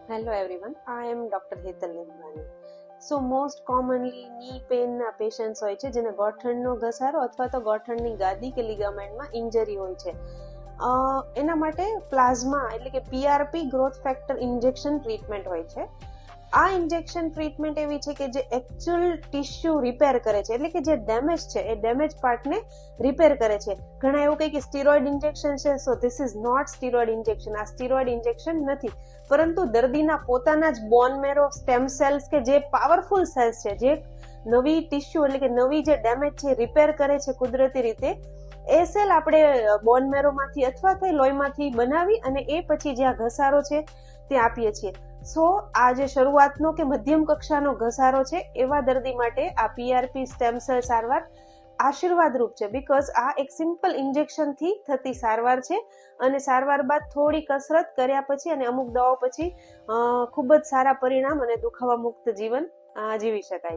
Hello everyone, I am Dr. Hetal Nindwani. So most commonly knee pain ના patients હોય છે જેને ગોઠણનો ઘસારો અથવા તો ગોઠણની ગાદી કે લિગામેન્ટમાં ઇન્જરી હોય છે. એના માટે પ્લાઝમા એટલે કે PRP growth factor injection treatment હોય છે. આ ઇન્જેક્શન ટ્રીટમેન્ટ એવી છે કે જે એકચ્યુઅલ ટિશ્યુ રિપેર કરે છે, એટલે કે જે ડેમેજ છે એ ડેમેજ પાર્ટને રિપેર કરે છે. ઘણા એવું કહે કે સ્ટીરોઇડ ઇન્જેક્શન છે, so this is not steroid injection. આ સ્ટીરોઇડ ઇન્જેક્શન નથી, પરંતુ દર્દીના પોતાના જ બોન મેરો સ્ટેમ સેલ્સ કે જે પાવરફુલ સેલ્સ છે, જે નવી ટિશ્યુ એટલે કે નવી જે ડેમેજ છે રિપેર કરે છે કુદરતી રીતે, એ સેલ આપણે બોન મેરોમાંથી અથવા તો લોહીમાંથી બનાવી અને એ પછી જે આ ઘસારો છે તે આપીએ છીએ. સો આ જે શરૂઆતનો કે મધ્યમ કક્ષાનો ઘસારો છે એવા દર્દી માટે આ PRP સ્ટેમ સેલ સારવાર આશીર્વાદરૂપ છે, બીકોઝ આ એક સિમ્પલ ઇન્જેક્શનથી થતી સારવાર છે અને સારવાર બાદ થોડી કસરત કર્યા પછી અને અમુક દવાઓ પછી ખૂબ જ સારા પરિણામ અને દુખાવા મુક્ત જીવન જીવી શકાય.